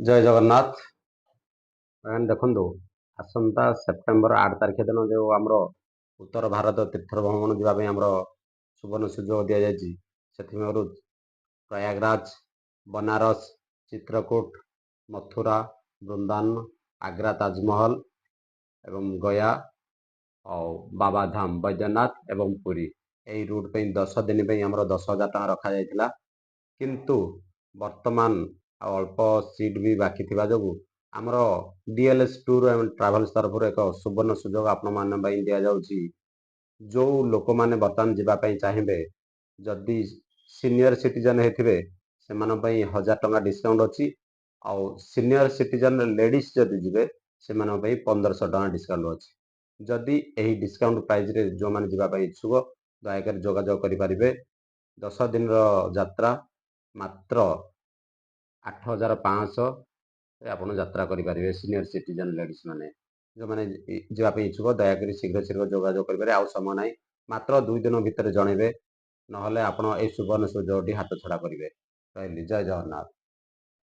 ଜୟ ଜଗନ୍ନାଥ। ଦେଖନ୍ତୁ, ଆସନ୍ତା ସେପ୍ଟେମ୍ବର 8 ତାରିଖ ଦିନ ଯେଉଁ ଆମର ଉତ୍ତର ଭାରତ ତୀର୍ଥ ଭ୍ରମଣ ଯିବା ପାଇଁ ଆମର ସୁବର୍ଣ୍ଣ ସୁଯୋଗ ଦିଆଯାଇଛି। ସେଥିମଧ୍ୟରୁ ପ୍ରୟାଗରାଜ, ବନାରସ, ଚିତ୍ରକୂଟ, ମଥୁରା, ବୃନ୍ଦାବନ, ଆଗ୍ରା ତାଜମହଲ ଏବଂ ଗୟା ଆଉ ବାବାଧାମ ବୈଦ୍ୟନାଥ ଏବଂ ପୁରୀ, ଏହି ରୁଟ୍ ପାଇଁ 10 ଦିନ ପାଇଁ ଆମର 10,000 ଟଙ୍କା ରଖାଯାଇଥିଲା। କିନ୍ତୁ ବର୍ତ୍ତମାନ ଆଉ ଅଳ୍ପ ସିଟ୍ ବି ବାକି ଥିବା ଯୋଗୁଁ ଆମର DLS ଟୁର୍ ଏବଂ ଟ୍ରାଭେଲ୍ସ ତରଫରୁ ଏକ ସୁବର୍ଣ୍ଣ ସୁଯୋଗ ଆପଣମାନଙ୍କ ପାଇଁ ଦିଆଯାଉଛି। ଯେଉଁ ଲୋକମାନେ ବର୍ତ୍ତମାନ ଯିବା ପାଇଁ ଚାହିଁବେ, ଯଦି ସିନିୟର ସିଟିଜେନ୍ ହେଇଥିବେ ସେମାନଙ୍କ ପାଇଁ 1,000 ଟଙ୍କା ଡିସ୍କାଉଣ୍ଟ ଅଛି। ଆଉ ସିନିୟର ସିଟିଜେନ୍ ଲେଡ଼ିଜ୍ ଯଦି ଯିବେ ସେମାନଙ୍କ ପାଇଁ 1,500 ଟଙ୍କା ଡିସ୍କାଉଣ୍ଟ ଅଛି। ଯଦି ଏହି ଡିସ୍କାଉଣ୍ଟ ପ୍ରାଇଜ୍ରେ ଯେଉଁମାନେ ଯିବା ପାଇଁ ଇଚ୍ଛୁକ, ଦୟାକରି ଯୋଗାଯୋଗ କରିପାରିବେ। 10 ଦିନର ଯାତ୍ରା ମାତ୍ର 8,500 ଆପଣ ଯାତ୍ରା କରିପାରିବେ। ସିନିୟର ସିଟିଜେନ୍ ଲେଡ଼ିଜ୍ ମାନେ ଯେଉଁମାନେ ଯିବା ପାଇଁ ଇଚ୍ଛୁକ, ଦୟାକରି ଶୀଘ୍ର ଯୋଗାଯୋଗ କରିପାରିବେ। ଆଉ ସମୟ ନାହିଁ, ମାତ୍ର 2 ଦିନ ଭିତରେ ଜଣାଇବେ, ନହେଲେ ଆପଣ ଏହି ସୁବର୍ଣ୍ଣ ସୁଯୋଗଟି ହାତଛଡ଼ା କରିବେ। ରହିଲି, ଜୟ ଜଗନ୍ନାଥ।